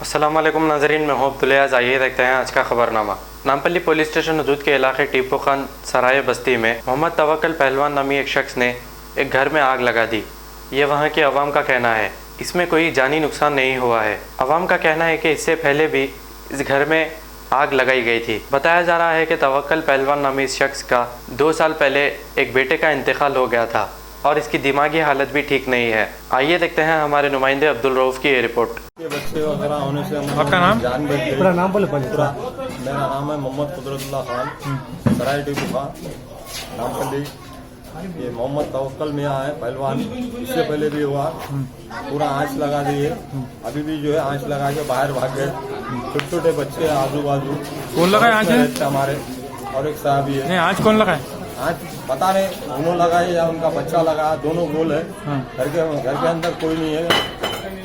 अस्सलाम वालेकुम नाज़रीन, मैं हूं अब्दुल। आइए देखते हैं आज का खबरनामा। नामपल्ली पुलिस स्टेशन हदूद के इलाके टीपू खान सराय बस्ती में मोहम्मद तवक्कल पहलवान नामी एक शख्स ने एक घर में आग लगा दी। ये वहां की आवाम का कहना है। इसमें कोई जानी नुकसान नहीं हुआ है। आवाम का कहना है कि इससे पहले भी इस घर में आग लगाई गई थी। बताया जा रहा है कि तवक्कल पहलवान नामी इस शख्स का 2 साल पहले एक बेटे का इंतकाल हो गया था और इसकी दिमागी हालत भी ठीक नहीं है। आइए देखते हैं हमारे नुमाइंदे अब्दुल रऊफ की ये रिपोर्ट। बच्चे वगैरह होने से आपका नाम? जान बच गई। पूरा नाम बोले पूरा मेरा नाम है मोहम्मद कुदरतुल्लाह खान, सराय टीपू खान, नामपल्ली। ये मोहम्मद तवक्कल मियाँ है पहलवान। इससे पहले भी हुआ, पूरा आँच लगा दिए। अभी भी जो है आँच लगा के बाहर भाग गए। छोटे छोटे बच्चे आजू बाजू। कौन लगा है आँच? हमारे और एक साहब ही है। नहीं, आँच कौन लगा है? आज पता नहीं दोनों लगाए या उनका बच्चा लगा, दोनों गोल है। घर के अंदर कोई नहीं है।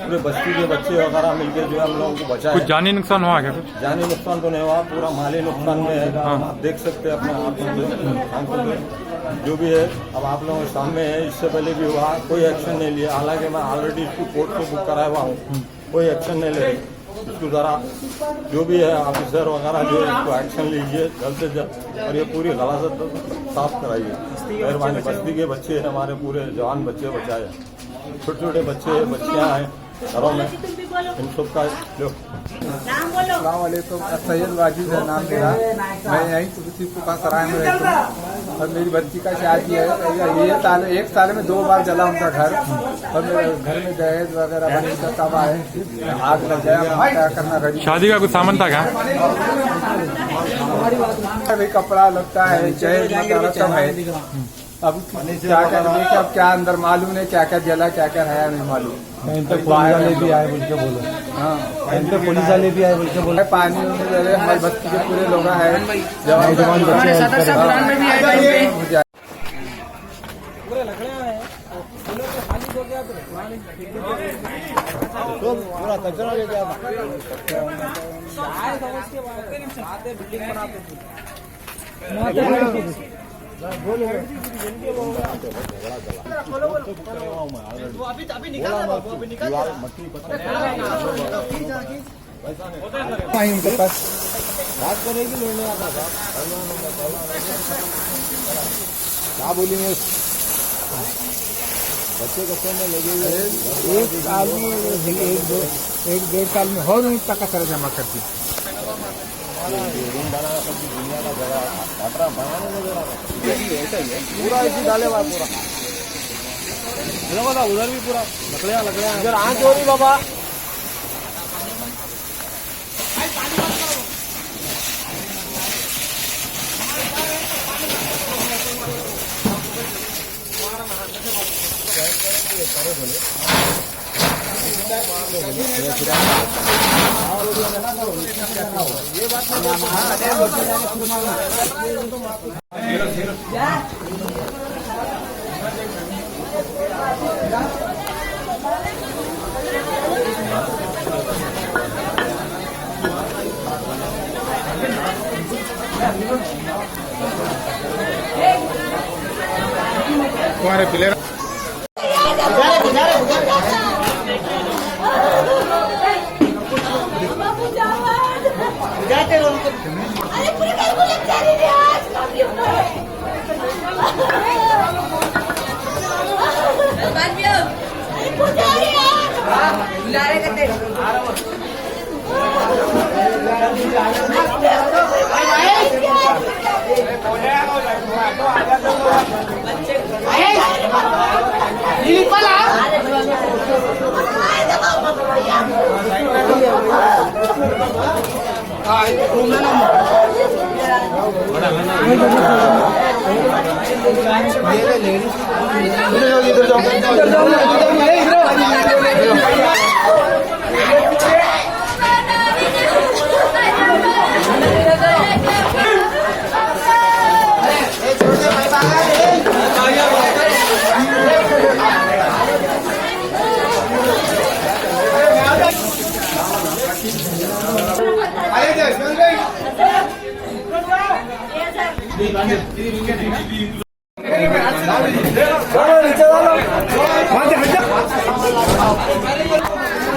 पूरे बस्ती के बच्चे वगैरह मिलके जो है हम लोगों को बचाया। कुछ जानी नुकसान हुआ क्या? जानी नुकसान तो नहीं हुआ, पूरा माली नुकसान में है। आप देख सकते हैं अपने आंखों पे जो भी है। अब आप लोगों के सामने है। इससे पहले भी हुआ, कोई एक्शन नहीं लिया। हालांकि मैं ऑलरेडी इसको कोर्ट पे बुक कराया हुआ हूँ, कोई एक्शन नहीं ले रही। इसको जरा जो भी है ऑफिसर वगैरह जो है इसको एक्शन लीजिए जल्द से जल्द और ये पूरी गलाजत साफ कराइए। मेहरबानी। बस्ती के बच्चे हमारे पूरे जवान बच्चे बचाए, छोटे छोटे बच्चे बच्चियाँ हैं घरों में, इन सब का जो। सैयद वाजिद है नाम मेरा। मैं यहीं टीपू खान सराय में रहता हूँ और मेरी बच्ची का शादी है। ये एक साल में 2 बार जला उनका घर और मेरे घर में दहेज वगैरह बने का सब आए, आग लग गया। क्या करना गरीब। शादी का कुछ सामान था क्या? अभी कपड़ा लगता है, जहेज वगैरह सब है। अब क्या क्या देखिए, अब क्या अंदर मालूम नहीं क्या क्या जला क्या क्या है, नहीं मालूम। पुलिस वाले भी आए बोल के बोलो। हाँ, पुलिस वाले भी आए बोल के बोलो। पानी उन्हें हमारे बस्ती के पूरे लोग हैं, जवान बच्चे पूरा कचरा ले गया। उनके पास बात करेगी लेने आता था। क्या बोलेंगे बच्चे कच्चे में लगे हुए? एक साल में 1-1.5 साल में हो नहीं टका सर जमा करती। रूम बनाना सबकी दुनिया का जगह कटरा बनाने में जरा ऐसा ही है। पूरा ऐसी डाले हुआ पूरा था। उधर भी पूरा लकड़ियाँ इधर आँच हो रही बाबा। तुम्हारे प्लेयर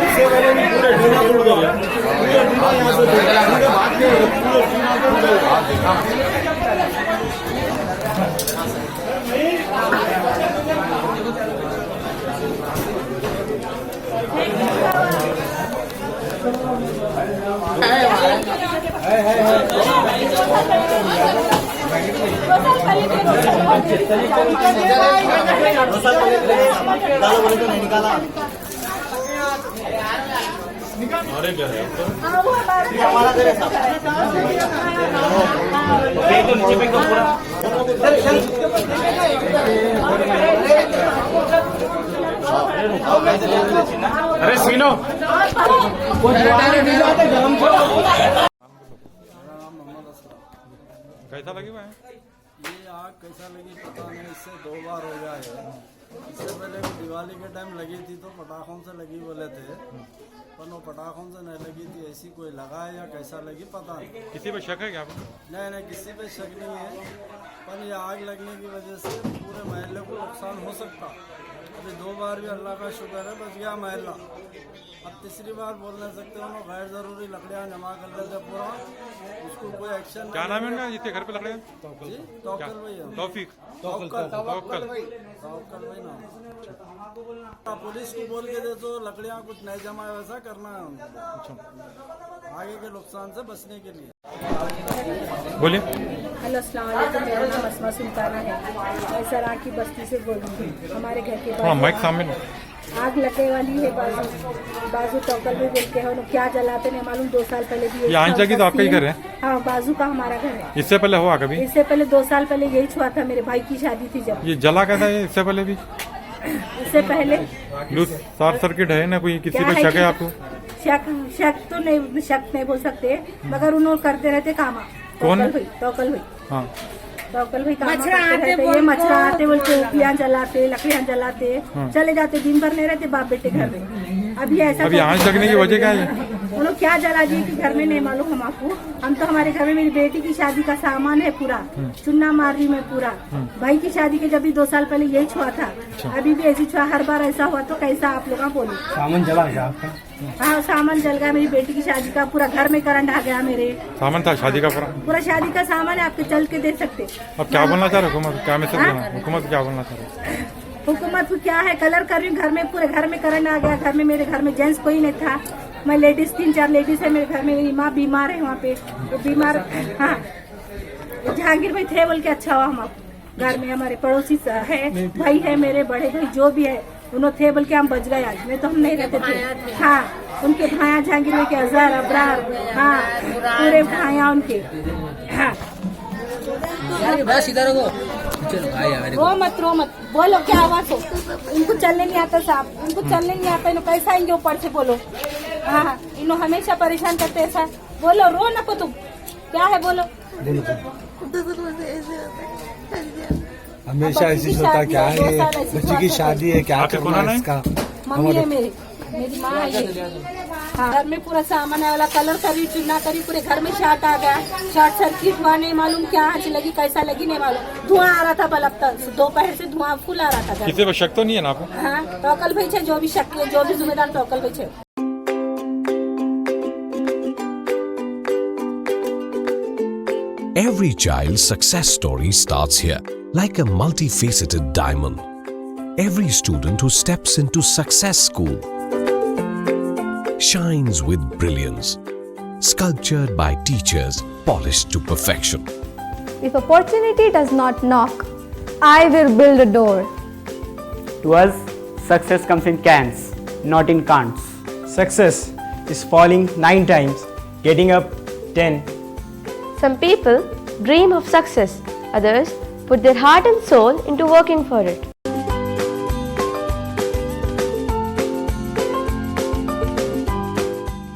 इससे पहले भी पूरे टीना टूट गया, पूरे टीना यहाँ से पूरे भाग के पूरे टीना टूट गया। अरे सीनो कैसा लगी हुआ है? ये आग कैसा लगी पता नहीं, इससे 2 बार हो गया है। इससे पहले भी दिवाली के टाइम लगी थी तो पटाखों से लगी बोले थे, पर वो पटाखों से नहीं लगी थी, ऐसी कोई लगा है या कैसा लगी पता नहीं। किसी पे शक है क्या आपको? नहीं किसी पे शक नहीं है, पर ये आग लगने की वजह से पूरे महल्ले को नुकसान हो सकता। अभी 2 बार भी अल्लाह का शुक्र है बच गया महल्ला। अब तीसरी बार बोल नहीं सकते, उन्होंने गैर जरूरी लकड़ियाँ जमा कर लेते पूरा, उसको कोई एक्शन। क्या नाम है उनका जितने घर पे लग रहे हैं? तौकल भाई है। तौफीक तौकल भाई ना। पुलिस को बोल के दे तो लकड़ियाँ कुछ नहीं जमा है, वैसा करना है उनको आगे के नुकसान से बचने के लिए। बोलिए। हेलो अस्सलाम वालेकुम, मेरा नाम असमा सुल्ताना है। मैं सराय की बस्ती से बोल रही हूँ। हमारे घर के हाँ माइक सामने। आग लगने वाली है। बाजू टोकल भी बोलते हैं, उन्हें क्या जलाते नहीं मालूम। 2 साल पहले भी ये आंच लगी तो आपका ही घर है? हाँ, बाजू का हमारा घर है। इससे पहले हुआ कभी? इससे पहले 2 साल पहले यही हुआ था, मेरे भाई की शादी थी जब। ये जला कैसा है इससे पहले भी? इससे पहले लूज शॉर्ट सर्किट है ना? कोई किसी पे शक है आपको? शक तो नहीं, शक नहीं बोल सकते, मगर उन्होंने करते रहते काम। कौन? टोकल भाई। हाँ टोकल भाई काम करते रहते, ये मच्छर आते बोलते, उपियाँ जलाते, लकड़ियाँ जलाते, चले जाते, दिन भर नहीं रहते बाप बेटे घर में। अभी ऐसा अभी आंच लगने की वजह क्या है? उन्होंने क्या जला दिए कि घर में नहीं मालूम हम आपको। हम तो हमारे घर में मेरी बेटी की शादी का सामान है पूरा, चुन्ना मारी में पूरा। भाई की शादी के जब भी 2 साल पहले यही छुआ था, अभी भी ऐसी छुआ। हर बार ऐसा हुआ तो कैसा आप लोग बोले? सामान जला गया आपका? हाँ, सामान जल गया मेरी बेटी की शादी का पूरा। घर में करंट आ गया मेरे। सामान था शादी का पूरा शादी का सामान है, आपके चल के दे सकते। अब क्या बोलना चाह रहे हुकूमत? क्या मैसेज देना हुकूमत? क्या बोलना चाह रहे? हुकूमत को क्या है, कलर कर रही हूँ घर में, पूरे घर में करंट आ गया। घर में मेरे घर में जेंट्स कोई नहीं था, मैं लेडीज 3-4 लेडीज है मेरे घर में। मेरी माँ बीमार है वहाँ पे, वो बीमार। हाँ, जहांगीर भाई थे बोल के अच्छा हुआ। हम घर में हमारे पड़ोसी है, भाई है मेरे बड़े भाई जो भी है, उन्होंने थे बोल के हम बच गए आज, नहीं तो हम नहीं रहते थे। हाँ, उनके भाया जहांगीर भाई के अजहर अबरार, हाँ पूरे भाया उनके। हाँ, रो मत बोलो, क्या आवाज हो? इनको चलने नहीं आता साहब, इनको चलने नहीं आता, इनको कैसा आएंगे ऊपर से? बोलो। हाँ, इन्हों हमेशा परेशान करते ऐसा। बोलो, रो ना को तुम, क्या है बोलो? हमेशा ऐसी होता क्या है? ये बच्ची की शादी है, क्या करना है इसका? मम्मी है मेरी माँ है ये। हाँ, घर में पूरा सामान है वाला, कलर करी, चुना करी, पूरे घर में शॉर्ट आ गया। शॉर्ट सर्किट हुआ, नहीं मालूम क्या आँच लगी, कैसा लगी नहीं मालूम। धुआं आ रहा था बल्ब तक, दोपहर से धुआं फुल आ रहा था। किसी पे शक तो नहीं है ना आपको? हाँ, टोकल भाई है, जो भी शक है, जो भी जिम्मेदार टोकल भाई है। Every child's success story starts here, like a multifaceted diamond. Every student who steps into Success School shines with brilliance, sculptured by teachers polished to perfection. If opportunity does not knock, I will build a door. To us, success comes in cans, not in can'ts. Success is falling 9 times, getting up 10. Some people dream of success, others put their heart and soul into working for it.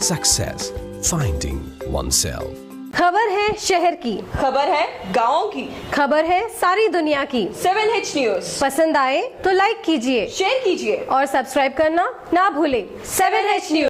Success, finding oneself. खबर है शहर की, खबर है गाँव की, खबर है सारी दुनिया की। 7H न्यूज पसंद आए तो लाइक कीजिए, शेयर कीजिए और सब्सक्राइब करना ना भूलें। 7H news.